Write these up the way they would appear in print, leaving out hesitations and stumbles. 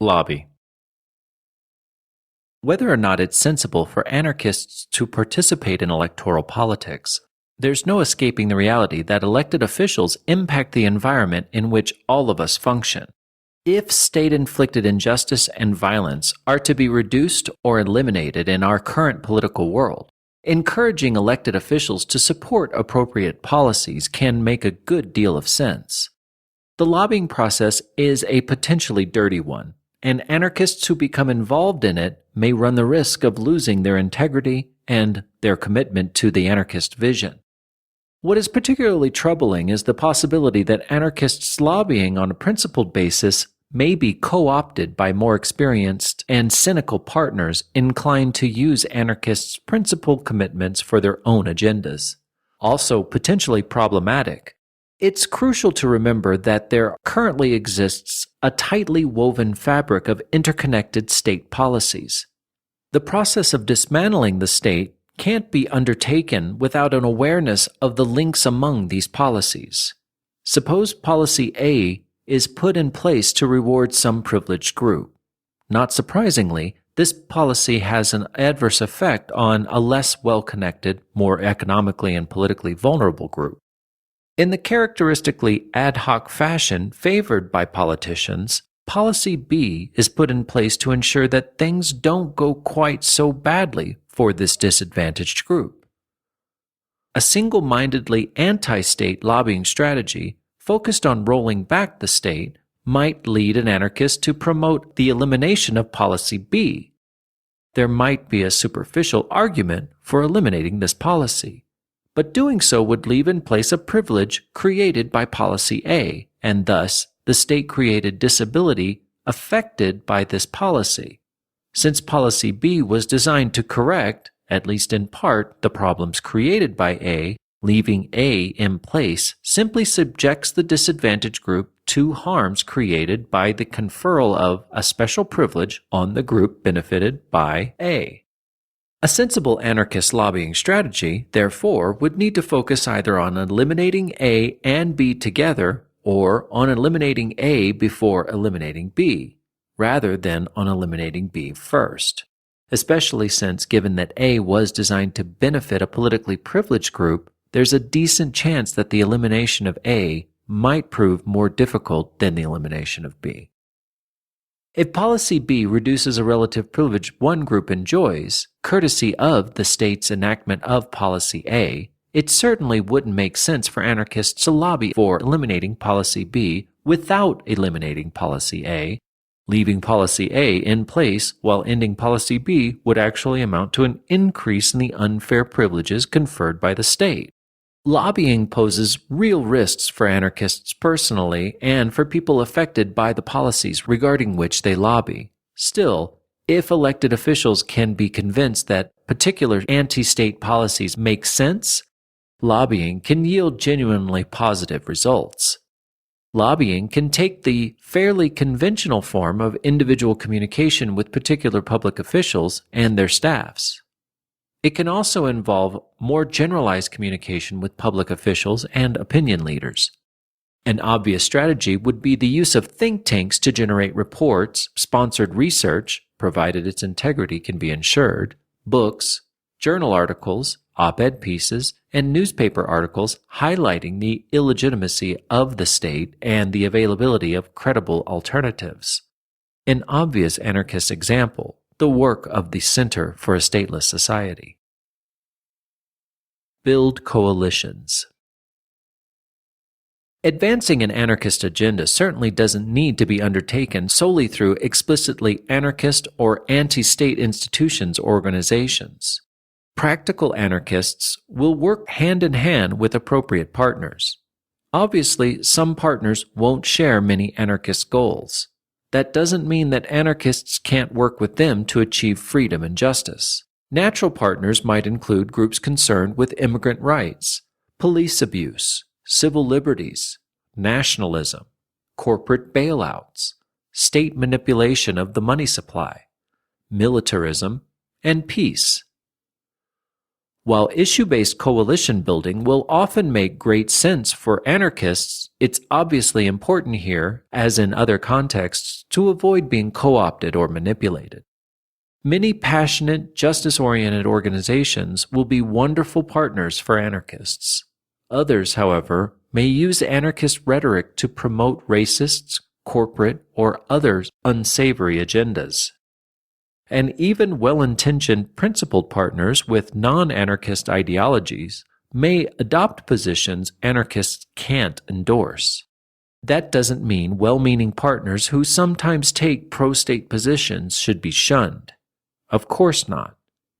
Lobby. Whether or not it's sensible for anarchists to participate in electoral politics, there's no escaping the reality that elected officials impact the environment in which all of us function. If state-inflicted injustice and violence are to be reduced or eliminated in our current political world, encouraging elected officials to support appropriate policies can make a good deal of sense. The lobbying process is a potentially dirty one, and anarchists who become involved in it may run the risk of losing their integrity and their commitment to the anarchist vision. What is particularly troubling is the possibility that anarchists lobbying on a principled basis may be co-opted by more experienced and cynical partners inclined to use anarchists' principled commitments for their own agendas. Also potentially problematic, it's crucial to remember that there currently exists a tightly woven fabric of interconnected state policies. The process of dismantling the state can't be undertaken without an awareness of the links among these policies. Suppose policy A is put in place to reward some privileged group. Not surprisingly, this policy has an adverse effect on a less well-connected, more economically and politically vulnerable group. In the characteristically ad hoc fashion favored by politicians, policy B is put in place to ensure that things don't go quite so badly for this disadvantaged group. A single-mindedly anti-state lobbying strategy focused on rolling back the state might lead an anarchist to promote the elimination of policy B. There might be a superficial argument for eliminating this policy, but doing so would leave in place a privilege created by policy A, and thus the state-created disability affected by this policy. Since policy B was designed to correct, at least in part, the problems created by A, leaving A in place simply subjects the disadvantaged group to harms created by the conferral of a special privilege on the group benefited by A. A sensible anarchist lobbying strategy, therefore, would need to focus either on eliminating A and B together or on eliminating A before eliminating B, rather than on eliminating B first, especially since, given that A was designed to benefit a politically privileged group, there's a decent chance that the elimination of A might prove more difficult than the elimination of B. If policy B reduces a relative privilege one group enjoys, courtesy of the state's enactment of policy A, it certainly wouldn't make sense for anarchists to lobby for eliminating policy B without eliminating policy A. Leaving policy A in place while ending policy B would actually amount to an increase in the unfair privileges conferred by the state. Lobbying poses real risks for anarchists personally and for people affected by the policies regarding which they lobby. Still, if elected officials can be convinced that particular anti-state policies make sense, lobbying can yield genuinely positive results. Lobbying can take the fairly conventional form of individual communication with particular public officials and their staffs. It can also involve more generalized communication with public officials and opinion leaders. An obvious strategy would be the use of think tanks to generate reports, sponsored research, provided its integrity can be ensured, books, journal articles, op-ed pieces, and newspaper articles highlighting the illegitimacy of the state and the availability of credible alternatives. An obvious anarchist example, the work of the Center for a Stateless Society. Build coalitions. Advancing an anarchist agenda certainly doesn't need to be undertaken solely through explicitly anarchist or anti-state institutions or organizations. Practical anarchists will work hand in hand with appropriate partners. Obviously, some partners won't share many anarchist goals. That doesn't mean that anarchists can't work with them to achieve freedom and justice. Natural partners might include groups concerned with immigrant rights, police abuse, civil liberties, nationalism, corporate bailouts, state manipulation of the money supply, militarism, and peace. While issue-based coalition building will often make great sense for anarchists, it's obviously important here, as in other contexts, to avoid being co-opted or manipulated. Many passionate, justice-oriented organizations will be wonderful partners for anarchists. Others, however, may use anarchist rhetoric to promote racist, corporate, or other unsavory agendas. And even well-intentioned principled partners with non-anarchist ideologies may adopt positions anarchists can't endorse. That doesn't mean well-meaning partners who sometimes take pro-state positions should be shunned. Of course not.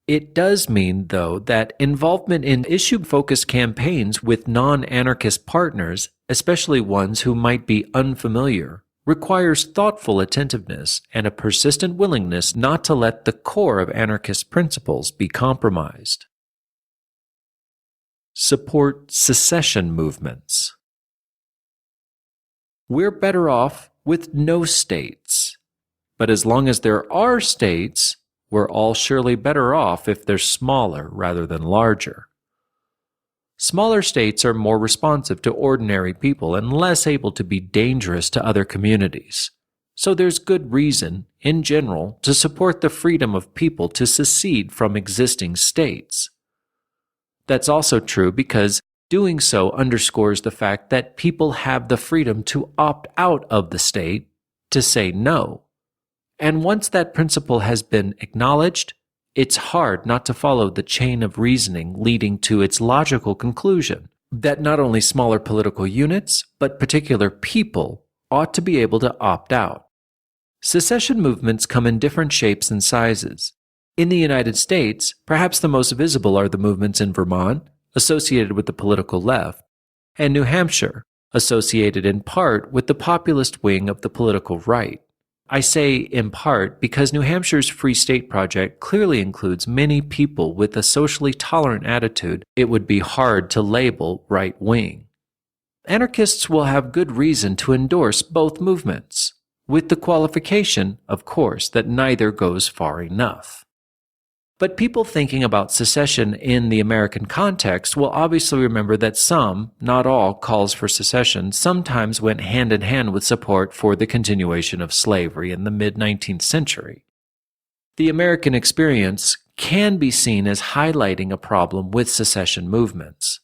It does mean, though, that involvement in issue-focused campaigns with non-anarchist partners, especially ones who might be unfamiliar, requires thoughtful attentiveness and a persistent willingness not to let the core of anarchist principles be compromised. Support secession movements. We're better off with no states. But as long as there are states, we're all surely better off if they're smaller rather than larger. Smaller states are more responsive to ordinary people and less able to be dangerous to other communities. So there's good reason, in general, to support the freedom of people to secede from existing states. That's also true because doing so underscores the fact that people have the freedom to opt out of the state, to say no. And once that principle has been acknowledged, it's hard not to follow the chain of reasoning leading to its logical conclusion that not only smaller political units, but particular people ought to be able to opt out. Secession movements come in different shapes and sizes. In the United States, perhaps the most visible are the movements in Vermont, associated with the political left, and New Hampshire, associated in part with the populist wing of the political right. I say in part because New Hampshire's Free State Project clearly includes many people with a socially tolerant attitude it would be hard to label right-wing. Anarchists will have good reason to endorse both movements, with the qualification, of course, that neither goes far enough. But people thinking about secession in the American context will obviously remember that some, not all, calls for secession sometimes went hand in hand with support for the continuation of slavery in the mid-19th century. The American experience can be seen as highlighting a problem with secession movements.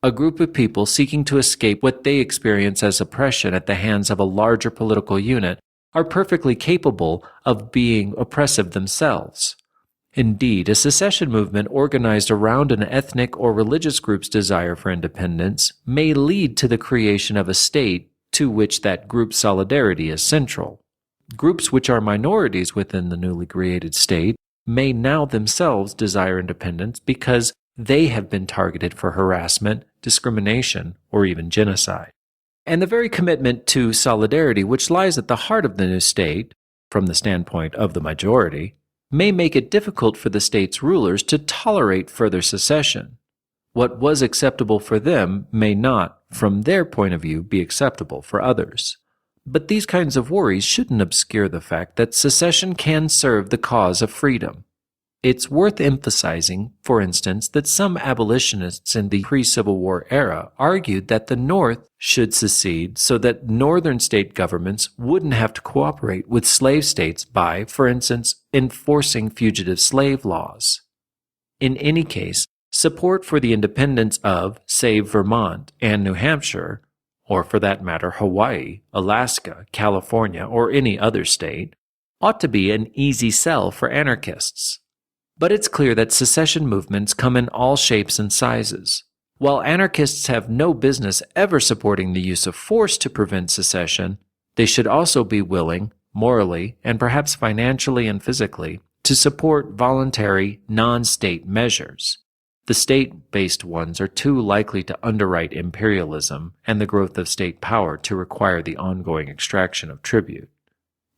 A group of people seeking to escape what they experience as oppression at the hands of a larger political unit are perfectly capable of being oppressive themselves. Indeed, a secession movement organized around an ethnic or religious group's desire for independence may lead to the creation of a state to which that group's solidarity is central. Groups which are minorities within the newly created state may now themselves desire independence because they have been targeted for harassment, discrimination, or even genocide. And the very commitment to solidarity which lies at the heart of the new state, from the standpoint of the majority, may make it difficult for the state's rulers to tolerate further secession. What was acceptable for them may not, from their point of view, be acceptable for others. But these kinds of worries shouldn't obscure the fact that secession can serve the cause of freedom. It's worth emphasizing, for instance, that some abolitionists in the pre-Civil War era argued that the North should secede so that northern state governments wouldn't have to cooperate with slave states by, for instance, enforcing fugitive slave laws. In any case, support for the independence of, say, Vermont and New Hampshire, or for that matter Hawaii, Alaska, California, or any other state, ought to be an easy sell for anarchists. But it's clear that secession movements come in all shapes and sizes. While anarchists have no business ever supporting the use of force to prevent secession, they should also be willing, morally, and perhaps financially and physically, to support voluntary, non-state measures. The state-based ones are too likely to underwrite imperialism and the growth of state power to require the ongoing extraction of tribute.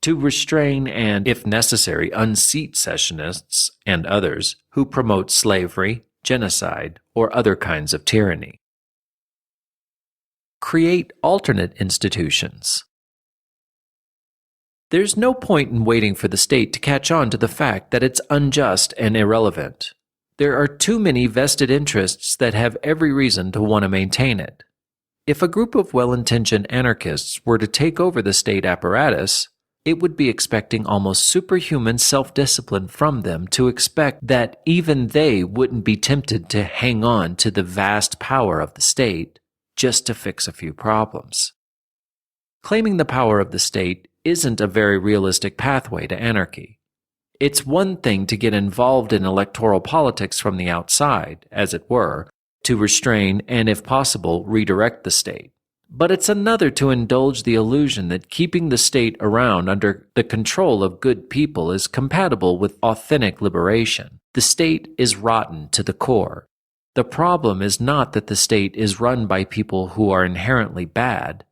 To restrain and, if necessary, unseat secessionists and others who promote slavery, genocide, or other kinds of tyranny. Create alternate institutions. There's no point in waiting for the state to catch on to the fact that it's unjust and irrelevant. There are too many vested interests that have every reason to want to maintain it. If a group of well-intentioned anarchists were to take over the state apparatus, it would be expecting almost superhuman self-discipline from them to expect that even they wouldn't be tempted to hang on to the vast power of the state just to fix a few problems. Claiming the power of the state isn't a very realistic pathway to anarchy. It's one thing to get involved in electoral politics from the outside, as it were, to restrain and, if possible, redirect the state. But it's another to indulge the illusion that keeping the state around under the control of good people is compatible with authentic liberation. The state is rotten to the core. The problem is not that the state is run by people who are inherently bad.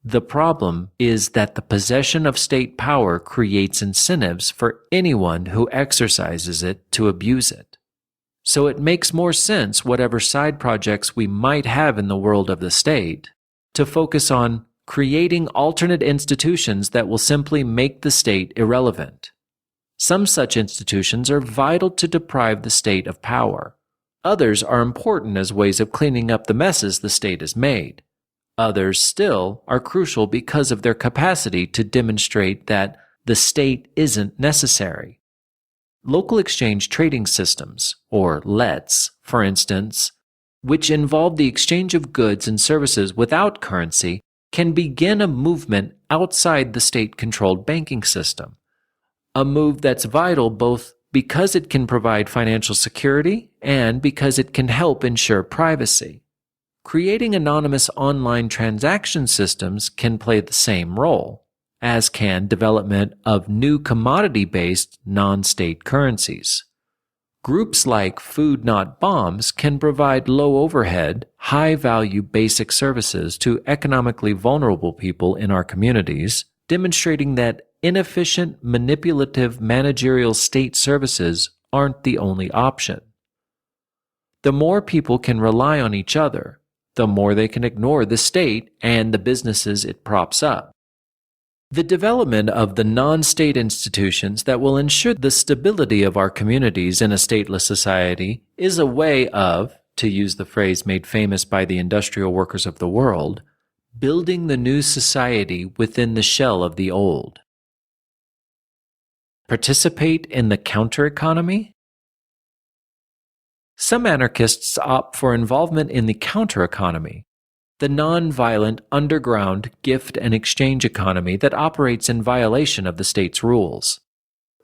The problem is that the possession of state power creates incentives for anyone who exercises it to abuse it. So it makes more sense, whatever side projects we might have in the world of the state, to focus on creating alternate institutions that will simply make the state irrelevant. Some such institutions are vital to deprive the state of power. Others are important as ways of cleaning up the messes the state has made. Others still are crucial because of their capacity to demonstrate that the state isn't necessary. Local exchange trading systems, or LETs, for instance, which involve the exchange of goods and services without currency, can begin a movement outside the state-controlled banking system. A move that's vital both because it can provide financial security and because it can help ensure privacy. Creating anonymous online transaction systems can play the same role, as can development of new commodity-based non-state currencies. Groups like Food Not Bombs can provide low-overhead, high-value basic services to economically vulnerable people in our communities, demonstrating that inefficient, manipulative managerial state services aren't the only option. The more people can rely on each other, the more they can ignore the state and the businesses it props up. The development of the non-state institutions that will ensure the stability of our communities in a stateless society is a way of, to use the phrase made famous by the industrial workers of the world, building the new society within the shell of the old. Participate in the counter-economy? Some anarchists opt for involvement in the counter-economy, the non-violent underground gift and exchange economy that operates in violation of the state's rules.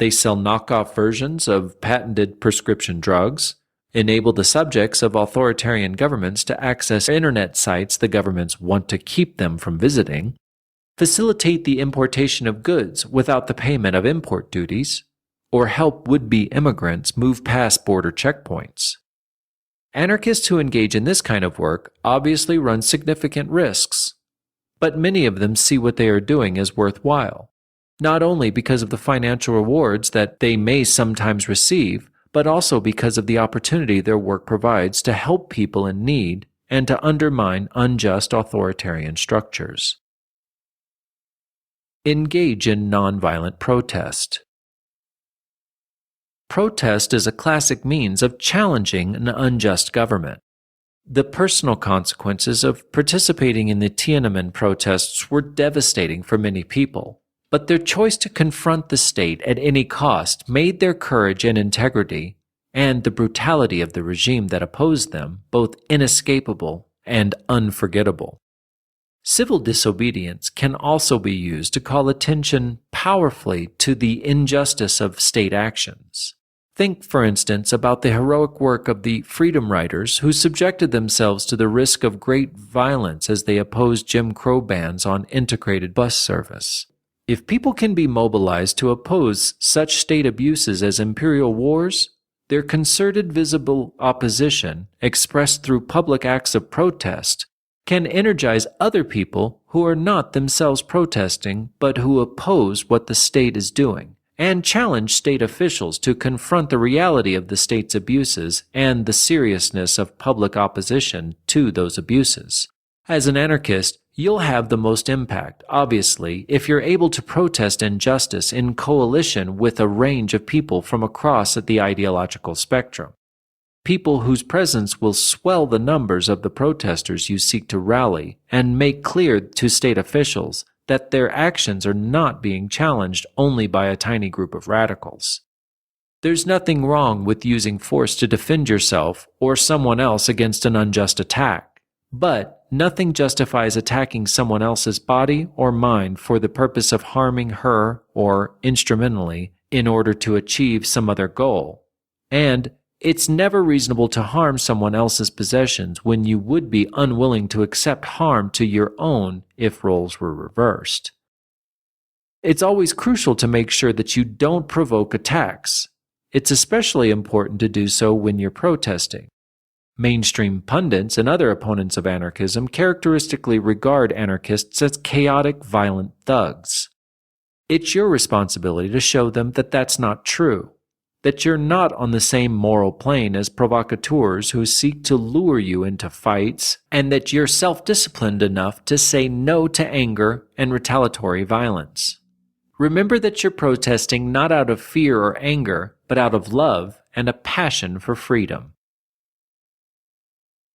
They sell knockoff versions of patented prescription drugs, enable the subjects of authoritarian governments to access internet sites the governments want to keep them from visiting, facilitate the importation of goods without the payment of import duties, or help would-be immigrants move past border checkpoints. Anarchists who engage in this kind of work obviously run significant risks, but many of them see what they are doing as worthwhile, not only because of the financial rewards that they may sometimes receive, but also because of the opportunity their work provides to help people in need and to undermine unjust authoritarian structures. Engage in nonviolent protest. Protest is a classic means of challenging an unjust government. The personal consequences of participating in the Tiananmen protests were devastating for many people, but their choice to confront the state at any cost made their courage and integrity, and the brutality of the regime that opposed them, both inescapable and unforgettable. Civil disobedience can also be used to call attention powerfully to the injustice of state actions. Think, for instance, about the heroic work of the freedom riders who subjected themselves to the risk of great violence as they opposed Jim Crow bans on integrated bus service. If people can be mobilized to oppose such state abuses as imperial wars, their concerted visible opposition, expressed through public acts of protest, can energize other people who are not themselves protesting but who oppose what the state is doing, and challenge state officials to confront the reality of the state's abuses and the seriousness of public opposition to those abuses. As an anarchist, you'll have the most impact, obviously, if you're able to protest injustice in coalition with a range of people from across the ideological spectrum. people whose presence will swell the numbers of the protesters you seek to rally and make clear to state officials that their actions are not being challenged only by a tiny group of radicals. There's nothing wrong with using force to defend yourself or someone else against an unjust attack, but nothing justifies attacking someone else's body or mind for the purpose of harming her or instrumentally in order to achieve some other goal. And it's never reasonable to harm someone else's possessions when you would be unwilling to accept harm to your own if roles were reversed. It's always crucial to make sure that you don't provoke attacks. It's especially important to do so when you're protesting. Mainstream pundits and other opponents of anarchism characteristically regard anarchists as chaotic, violent thugs. It's your responsibility to show them that that's not true, that you're not on the same moral plane as provocateurs who seek to lure you into fights, and that you're self-disciplined enough to say no to anger and retaliatory violence. Remember that you're protesting not out of fear or anger, but out of love and a passion for freedom.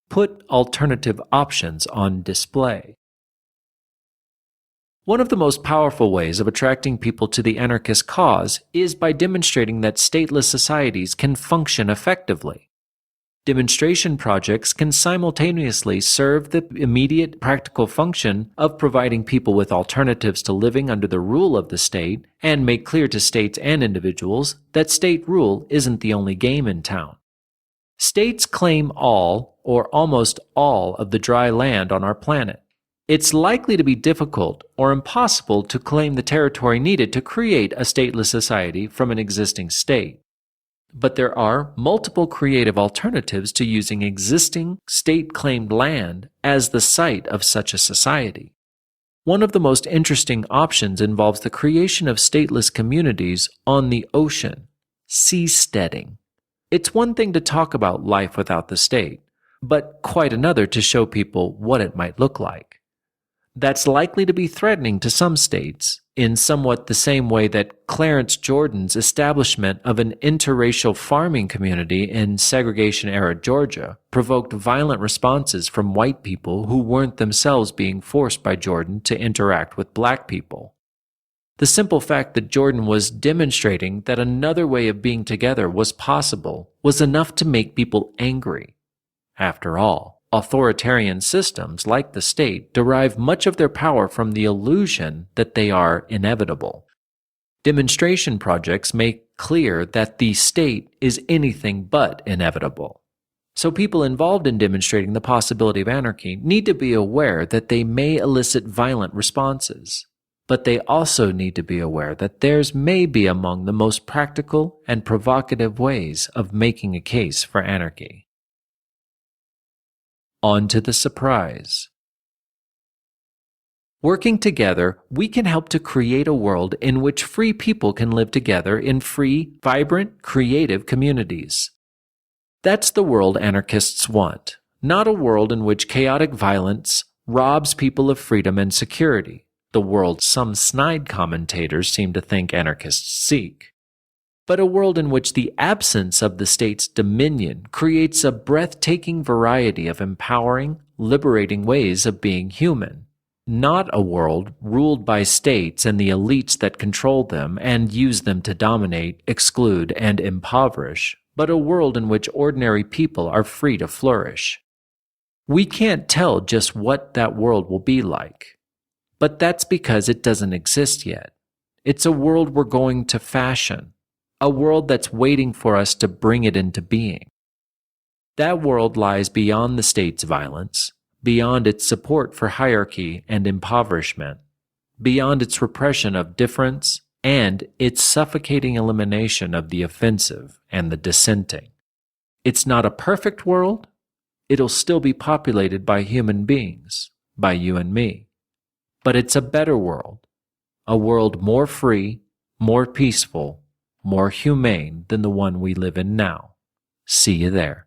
Put alternative options on display. One of the most powerful ways of attracting people to the anarchist cause is by demonstrating that stateless societies can function effectively. Demonstration projects can simultaneously serve the immediate practical function of providing people with alternatives to living under the rule of the state and make clear to states and individuals that state rule isn't the only game in town. States claim all or almost all of the dry land on our planet. It's likely to be difficult or impossible to claim the territory needed to create a stateless society from an existing state. But there are multiple creative alternatives to using existing state-claimed land as the site of such a society. One of the most interesting options involves the creation of stateless communities on the ocean, seasteading. It's one thing to talk about life without the state, but quite another to show people what it might look like. That's likely to be threatening to some states, in somewhat the same way that Clarence Jordan's establishment of an interracial farming community in segregation-era Georgia provoked violent responses from white people who weren't themselves being forced by Jordan to interact with black people. The simple fact that Jordan was demonstrating that another way of being together was possible was enough to make people angry. After all, authoritarian systems like the state derive much of their power from the illusion that they are inevitable. Demonstration projects make clear that the state is anything but inevitable. So people involved in demonstrating the possibility of anarchy need to be aware that they may elicit violent responses, but they also need to be aware that theirs may be among the most practical and provocative ways of making a case for anarchy. On to the surprise. Working together, we can help to create a world in which free people can live together in free, vibrant, creative communities. That's the world anarchists want, not a world in which chaotic violence robs people of freedom and security, the world some snide commentators seem to think anarchists seek, but a world in which the absence of the state's dominion creates a breathtaking variety of empowering, liberating ways of being human. Not a world ruled by states and the elites that control them and use them to dominate, exclude, and impoverish, but a world in which ordinary people are free to flourish. We can't tell just what that world will be like, but that's because it doesn't exist yet. It's a world we're going to fashion. A world that's waiting for us to bring it into being. That world lies beyond the state's violence, beyond its support for hierarchy and impoverishment, beyond its repression of difference, and its suffocating elimination of the offensive and the dissenting. It's not a perfect world. It'll still be populated by human beings, by you and me. But it's a better world, a world more free, more peaceful, more humane than the one we live in now. See you there.